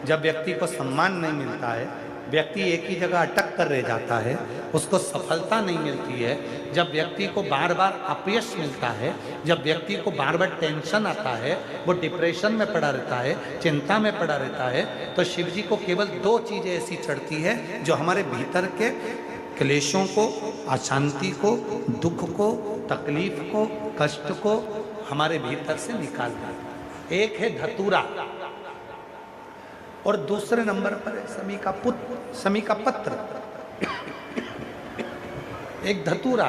जब व्यक्ति को सम्मान नहीं मिलता है, व्यक्ति एक ही जगह अटक कर रह जाता है, उसको सफलता नहीं मिलती है, जब व्यक्ति को बार बार अपयश मिलता है, जब व्यक्ति को बार बार टेंशन आता है, वो डिप्रेशन में पड़ा रहता है, चिंता में पड़ा रहता है, तो शिव जी को केवल दो चीज़ें ऐसी चढ़ती है जो हमारे भीतर के क्लेशों को, अशांति को, दुख को, तकलीफ को, कष्ट को हमारे भीतर से निकाल देता है। एक है धतूरा और दूसरे नंबर पर है समी का पत्र। एक धतूरा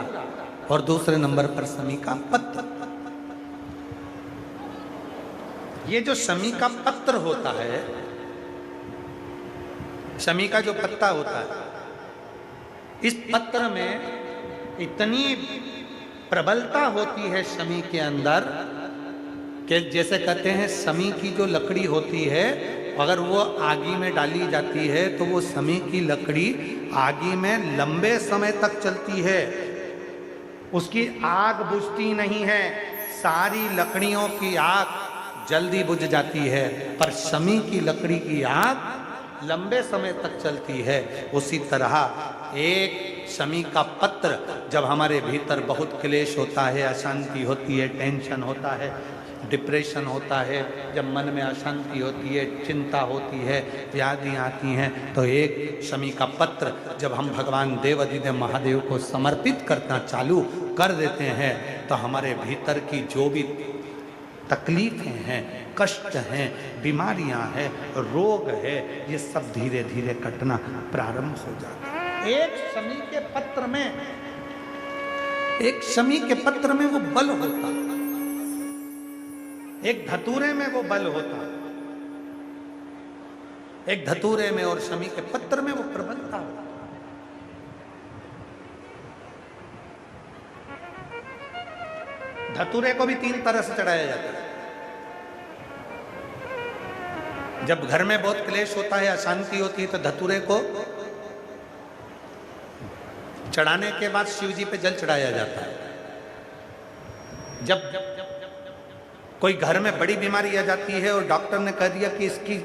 और दूसरे नंबर पर समी का पत्र। ये जो समी का पत्र होता है, समी का जो पत्ता होता है, इस पत्र में इतनी प्रबलता होती है समी के अंदर कि जैसे कहते हैं समी की जो लकड़ी होती है, अगर वो आगी में डाली जाती है तो वो समी की लकड़ी आगी में लंबे समय तक चलती है, उसकी आग बुझती नहीं है। सारी लकड़ियों की आग जल्दी बुझ जाती है, पर समी की लकड़ी की आग लंबे समय तक चलती है। उसी तरह एक समी का पत्र, जब हमारे भीतर बहुत क्लेश होता है, अशांति होती है, टेंशन होता है, डिप्रेशन होता है, जब मन में अशांति होती है, चिंता होती है, व्याधि आती हैं, तो एक शमी का पत्र जब हम भगवान देवाधिदेव महादेव को समर्पित करना चालू कर देते हैं, तो हमारे भीतर की जो भी तकलीफें हैं, कष्ट हैं, बीमारियां हैं, रोग है, ये सब धीरे धीरे कटना प्रारंभ हो जाता है। एक शमी के पत्र में वो बल होता है, एक धतूरे में वो बल होता है, एक धतूरे में और शमी के पत्र में वो प्रबलता होता है। धतूरे को भी 3 तरह से चढ़ाया जाता है। जब घर में बहुत क्लेश होता है, अशांति होती है, तो धतूरे को चढ़ाने के बाद शिव जी पे जल चढ़ाया जाता है। जब कोई घर में बड़ी बीमारी आ जाती है और डॉक्टर ने कह दिया कि इसकी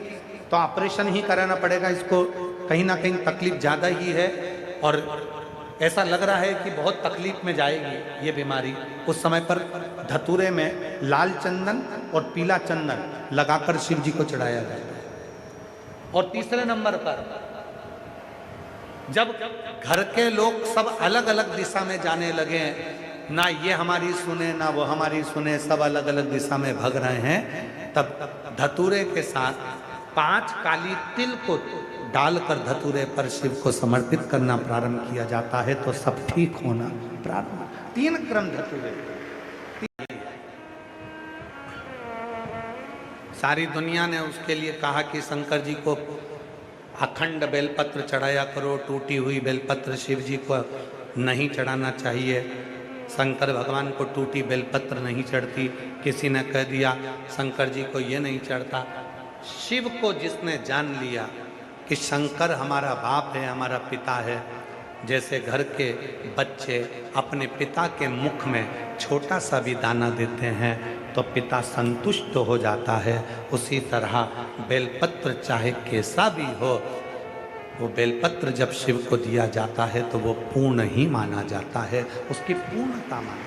तो ऑपरेशन ही कराना पड़ेगा, इसको कहीं ना कहीं तकलीफ ज़्यादा ही है और ऐसा लग रहा है कि बहुत तकलीफ में जाएगी ये बीमारी, उस समय पर धतूरे में लाल चंदन और पीला चंदन लगाकर शिव जी को चढ़ाया जाता है। और तीसरे नंबर पर जब घर के लोग सब अलग अलग दिशा में जाने लगे, ना ये हमारी सुने ना वो हमारी सुने, सब अलग अलग दिशा में भाग रहे हैं, तब धतूरे के साथ 5 काली तिल को डालकर धतूरे पर शिव को समर्पित करना प्रारंभ किया जाता है, तो सब ठीक होना प्रारंभ। 3 क्रम धतूरे। सारी दुनिया ने उसके लिए कहा कि शंकर जी को अखंड बेलपत्र चढ़ाया करो, टूटी हुई बेलपत्र शिव जी को नहीं चढ़ाना चाहिए। शंकर भगवान को टूटी बेलपत्र नहीं चढ़ती। किसी ने कह दिया शंकर जी को ये नहीं चढ़ता। शिव को जिसने जान लिया कि शंकर हमारा बाप है, हमारा पिता है, जैसे घर के बच्चे अपने पिता के मुख में छोटा सा भी दाना देते हैं तो पिता संतुष्ट हो जाता है, उसी तरह बेलपत्र चाहे कैसा भी हो, वो बेलपत्र जब शिव को दिया जाता है तो वो पूर्ण ही माना जाता है, उसकी पूर्णता माना।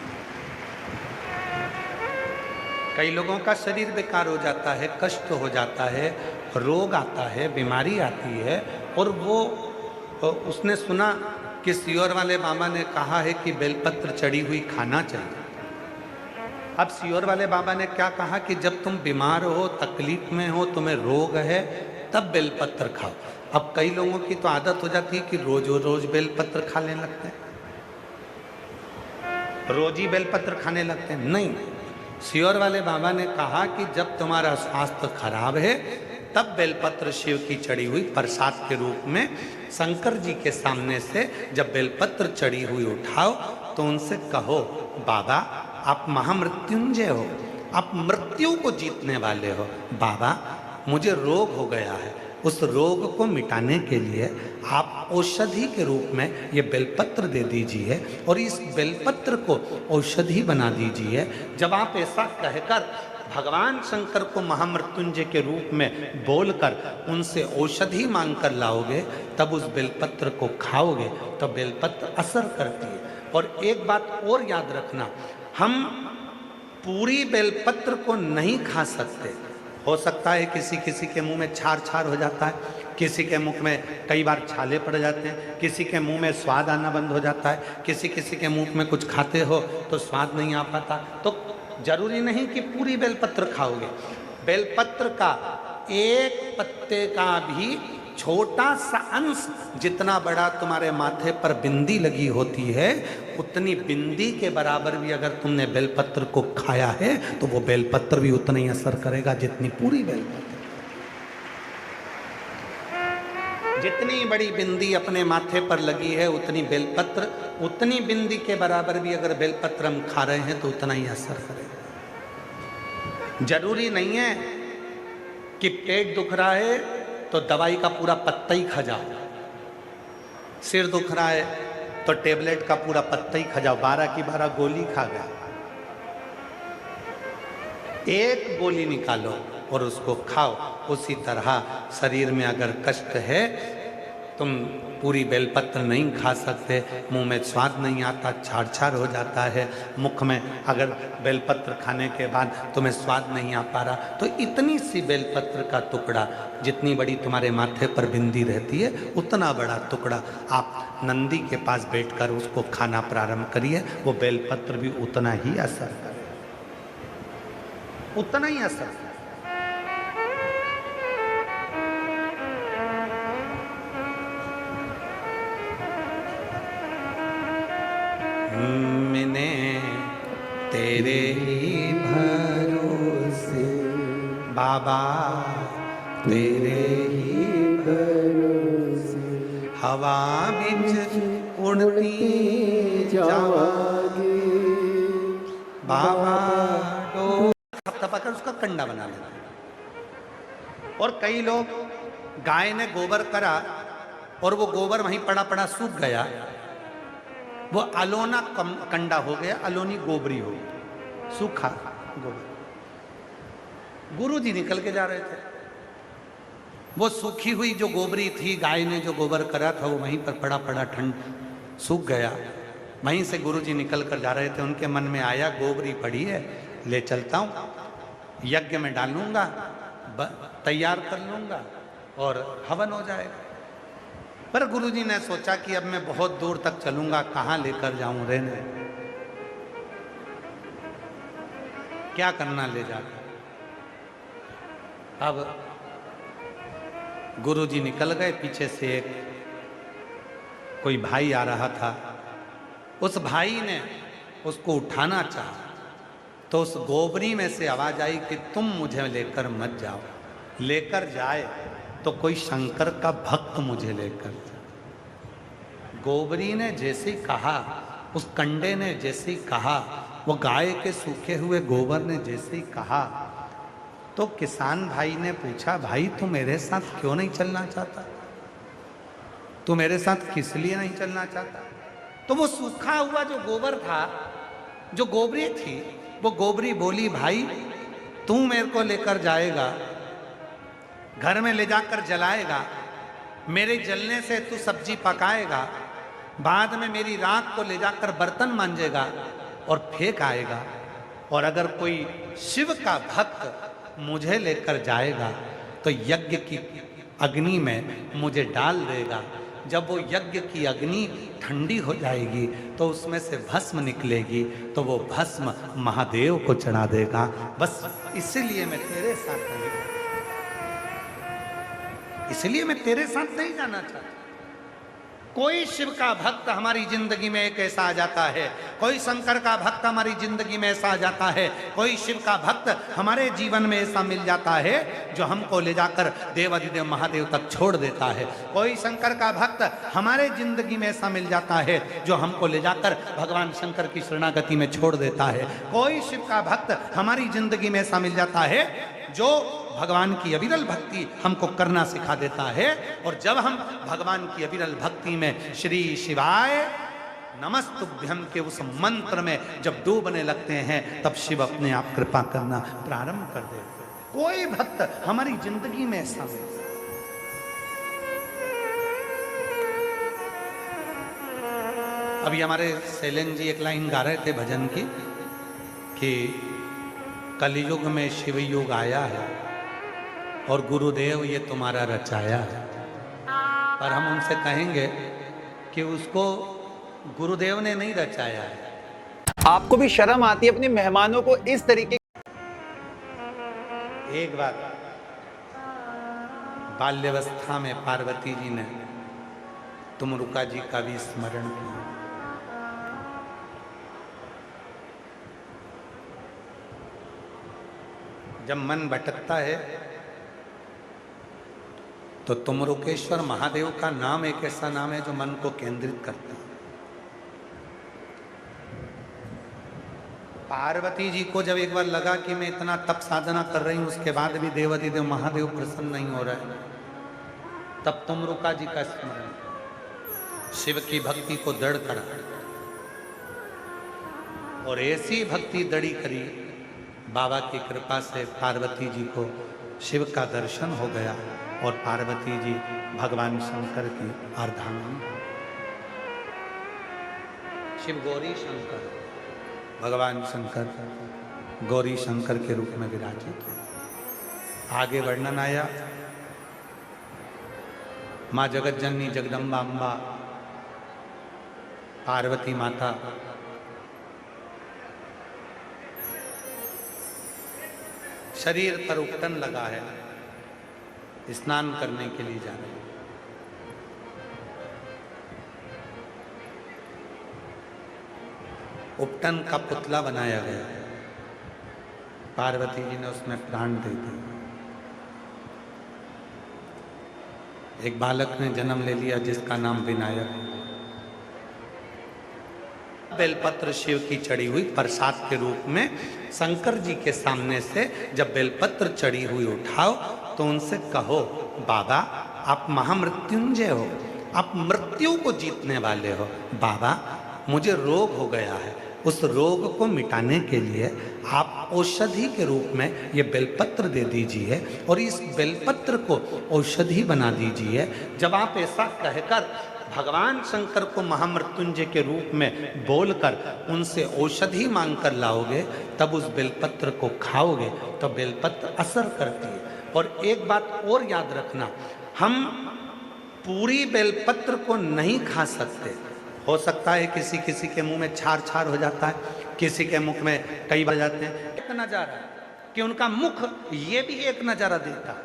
कई लोगों का शरीर बेकार हो जाता है, कष्ट हो जाता है, रोग आता है, बीमारी आती है, और वो उसने सुना कि सियोर वाले बाबा ने कहा है कि बेलपत्र चढ़ी हुई खाना चाहिए। अब सियोर वाले बाबा ने क्या कहा कि जब तुम बीमार हो, तकलीफ में हो, तुम्हें रोग है, तब बेलपत्र खाओ। अब कई लोगों की तो आदत हो जाती है कि रोज रोज बेलपत्र खाने लगते हैं, रोज ही बेलपत्र खाने लगते हैं। नहीं, सियोर वाले बाबा ने कहा कि जब तुम्हारा स्वास्थ्य खराब है तब बेलपत्र शिव की चढ़ी हुई प्रसाद के रूप में शंकर जी के सामने से जब बेलपत्र चढ़ी हुई उठाओ तो उनसे कहो, बाबा आप महामृत्युंजय हो, आप मृत्यु को जीतने वाले हो, बाबा मुझे रोग हो गया है, उस रोग को मिटाने के लिए आप औषधि के रूप में ये बेलपत्र दे दीजिए और इस बेलपत्र को औषधि बना दीजिए। जब आप ऐसा कहकर भगवान शंकर को महामृत्युंजय के रूप में बोलकर उनसे औषधि मांग कर लाओगे, तब उस बेलपत्र को खाओगे तो बेलपत्र असर करती है। और एक बात और याद रखना, हम पूरी बेलपत्र को नहीं खा सकते। हो सकता है किसी किसी के मुंह में छार छार हो जाता है, किसी के मुख में कई बार छाले पड़ जाते हैं, किसी के मुंह में स्वाद आना बंद हो जाता है, किसी किसी के मुंह में कुछ खाते हो तो स्वाद नहीं आ पाता। तो जरूरी नहीं कि पूरी बेलपत्र खाओगे। बेलपत्र का एक पत्ते का भी छोटा सा अंश, जितना बड़ा तुम्हारे माथे पर बिंदी लगी होती है, उतनी बिंदी के बराबर भी अगर तुमने बेलपत्र को खाया है तो वो बेलपत्र भी उतना ही असर करेगा जितनी पूरी बेलपत्र। जितनी बड़ी बिंदी अपने माथे पर लगी है उतनी बेलपत्र, उतनी बिंदी के बराबर भी अगर बेलपत्र हम खा रहे हैं तो उतना ही असर करेगा। जरूरी नहीं है कि पेट दुख रहा है तो दवाई का पूरा पत्ता ही खा जाओ, सिर दुख रहा है तो टेबलेट का पूरा पत्ता ही खा जाओ, 12 की 12 गोली खा गया। एक गोली निकालो और उसको खाओ। उसी तरह शरीर में अगर कष्ट है, तुम पूरी बेलपत्र नहीं खा सकते, मुंह में स्वाद नहीं आता, छाड़ छाड़ हो जाता है, मुख में अगर बेलपत्र खाने के बाद तुम्हें स्वाद नहीं आ पा रहा, तो इतनी सी बेलपत्र का टुकड़ा, जितनी बड़ी तुम्हारे माथे पर बिंदी रहती है उतना बड़ा टुकड़ा आप नंदी के पास बैठकर उसको खाना प्रारंभ करिए। वो बेलपत्र भी उतना ही असर करे, उतना ही असर। मैंने तेरे ही भरोसे बाबा, तेरे ही भरोसे हवा बिच उड़ती जावागे बाबा। तो थपथपाकर उसका कंडा बना लेते। और कई लोग, गाय ने गोबर करा और वो गोबर वहीं पड़ा पड़ा सूख गया, वो अलोना कंडा हो गया, अलोनी गोबरी हो गई, सूखा गोबर। गुरुजी निकल के जा रहे थे, वो सूखी हुई जो गोबरी थी, गाय ने जो गोबर करा था वो वहीं पर पड़ा पड़ा ठंड सूख गया। वहीं से गुरुजी निकल कर जा रहे थे, उनके मन में आया गोबरी पड़ी है, ले चलता हूँ, यज्ञ में डालूंगा, तैयार कर लूंगा और हवन हो जाएगा। पर गुरुजी ने सोचा कि अब मैं बहुत दूर तक चलूंगा, कहाँ लेकर जाऊं, रहने क्या करना ले जाकर। अब गुरुजी निकल गए, पीछे से एक कोई भाई आ रहा था। उस भाई ने उसको उठाना चाहा तो उस गोबरी में से आवाज आई कि तुम मुझे लेकर मत जाओ, लेकर जाए तो कोई शंकर का भक्त मुझे लेकर जाए। गोबरी ने जैसे ही कहा, उस कंडे ने जैसे ही कहा, वो गाय के सूखे हुए गोबर ने जैसे ही कहा, तो किसान भाई ने पूछा, भाई तू मेरे साथ क्यों नहीं चलना चाहता, तू मेरे साथ किस लिए नहीं चलना चाहता। तो वो सूखा हुआ जो गोबर था, जो गोबरी थी, वो गोबरी बोली, भाई तू मेरे को लेकर जाएगा, घर में ले जाकर जलाएगा, मेरे जलने से तू सब्जी पकाएगा, बाद में मेरी राख को ले जाकर बर्तन मांजेगा और फेंक आएगा, और अगर कोई शिव का भक्त मुझे लेकर जाएगा तो यज्ञ की अग्नि में मुझे डाल देगा। जब वो यज्ञ की अग्नि ठंडी हो जाएगी तो उसमें से भस्म निकलेगी, तो वो भस्म महादेव को चढ़ा देगा। बस इसलिए मैं तेरे साथ नहीं, इसलिए मैं तेरे साथ नहीं जाना चाहता। कोई शिव का भक्त हमारी जिंदगी में एक ऐसा आ जाता है, कोई शंकर का भक्त हमारी जिंदगी में ऐसा आ जाता है, कोई शिव का भक्त हमारे जीवन में ऐसा मिल जाता है जो हमको ले जाकर देवाधिदेव महादेव तक छोड़ देता है। कोई शंकर का भक्त हमारे जिंदगी में ऐसा मिल जाता है जो हमको ले जाकर भगवान शंकर की शरणागति में छोड़ देता है। कोई शिव का भक्त हमारी जिंदगी में ऐसा मिल जाता है जो भगवान की अविरल भक्ति हमको करना सिखा देता है। और जब हम भगवान की अविरल भक्ति में श्री शिवाय नमस्तुभ्यम के उस मंत्र में जब डूबने लगते हैं, तब शिव अपने आप कृपा करना प्रारंभ कर देते हैं। कोई भक्त हमारी जिंदगी में ऐसा नहीं। अभी हमारे शैलेंद्र जी एक लाइन गा रहे थे भजन की कि कलयुग में शिव युग आया है और गुरुदेव ये तुम्हारा रचाया है। पर हम उनसे कहेंगे कि उसको गुरुदेव ने नहीं रचाया है। आपको भी शर्म आती है अपने मेहमानों को इस तरीके? एक बात, बाल्यावस्था में पार्वती जी ने तुमरुका जी का भी स्मरण किया। जब मन भटकता है तो तुमरुकेश्वर महादेव का नाम एक ऐसा नाम है जो मन को केंद्रित करता है। पार्वती जी को जब एक बार लगा कि मैं इतना तप साधना कर रही हूं, उसके बाद भी देवाधिदेव महादेव प्रसन्न नहीं हो रहा है, तब तुमरुका जी का स्मरण, शिव की भक्ति को दृढ़ करा और ऐसी भक्ति दृढ़ी करी, बाबा की कृपा से पार्वती जी को शिव का दर्शन हो गया और पार्वती जी भगवान शंकर की अर्धांगिनी। शिव गौरी शंकर, भगवान शंकर गौरी शंकर के रूप में विराजित। आगे वर्णन आया, माँ जगत जननी जगदम्बा अम्बा पार्वती माता शरीर पर उपटन लगा है, स्नान करने के लिए जा रहे हैं। उपटन का पुतला बनाया गया, पार्वती जी ने उसमें प्राण दे दिए। एक बालक ने जन्म ले लिया जिसका नाम विनायक। बेलपत्र शिव की चढ़ी हुई प्रसाद के रूप में शंकर जी के सामने से जब बेलपत्र चढ़ी हुई उठाओ तो उनसे कहो, बाबा आप महामृत्युंजय हो, आप मृत्यु को जीतने वाले हो। बाबा मुझे रोग हो गया है, उस रोग को मिटाने के लिए आप औषधि के रूप में ये बेलपत्र दे दीजिए और इस बेलपत्र को औषधि बना दीजिए। जब आप ऐसा कहकर भगवान शंकर को महामृत्युंजय के रूप में बोलकर उनसे औषधि मांग कर लाओगे, तब उस बेलपत्र को खाओगे तो बेलपत्र असर करती है। और एक बात और याद रखना, हम पूरी बेलपत्र को नहीं खा सकते। हो सकता है किसी किसी के मुंह में छार छार हो जाता है, किसी के मुख में कई बार जाते हैं। एक नजारा कि उनका मुख ये भी एक नजारा देता।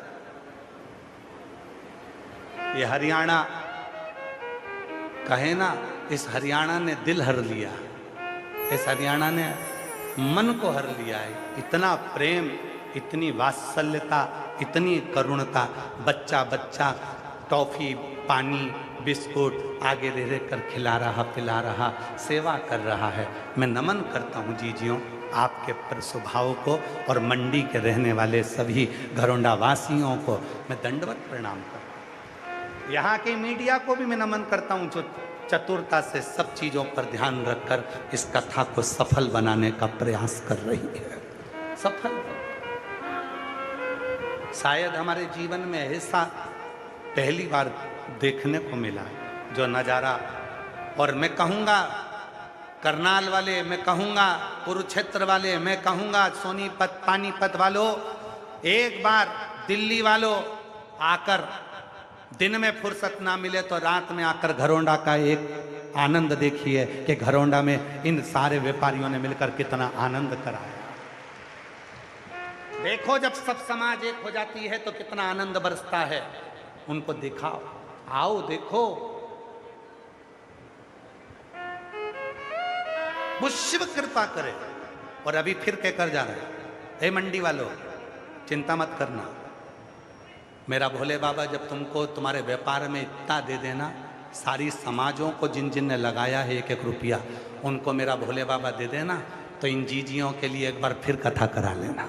ये हरियाणा कहे ना, इस हरियाणा ने दिल हर लिया, इस हरियाणा ने मन को हर लिया है। इतना प्रेम, इतनी वात्सल्यता, इतनी करुणता, बच्चा बच्चा टॉफी पानी बिस्कुट आगे दे दे कर खिला रहा, पिला रहा, सेवा कर रहा है। मैं नमन करता हूँ जीजियों आपके स्वभाव को और मंडी के रहने वाले सभी घरोंडा वासियों को मैं दंडवत प्रणाम करता हूँ। यहाँ के मीडिया को भी मैं नमन करता हूँ जो चतुरता से सब चीज़ों पर ध्यान रखकर इस कथा को सफल बनाने का प्रयास कर रही है। सफल शायद हमारे जीवन में ऐसा पहली बार देखने को मिला जो नज़ारा। और मैं कहूँगा करनाल वाले, मैं कहूँगा कुरुक्षेत्र वाले, मैं कहूँगा सोनीपत पानीपत वालों, एक बार दिल्ली वालों आकर दिन में फुर्सत ना मिले तो रात में आकर घरोंडा का एक आनंद देखिए कि घरोंडा में इन सारे व्यापारियों ने मिलकर कितना आनंद कराया। देखो जब सब समाज एक हो जाती है तो कितना आनंद बरसता है। उनको दिखाओ, आओ देखो। वो शिव कृपा करे। और अभी फिर कहकर जा रहे हैं, हे मंडी वालों चिंता मत करना, मेरा भोले बाबा जब तुमको तुम्हारे व्यापार में इतना दे देना, सारी समाजों को जिन जिन ने लगाया है एक एक रुपया, उनको मेरा भोले बाबा दे देना, तो इन जीजियों के लिए एक बार फिर कथा करा लेना।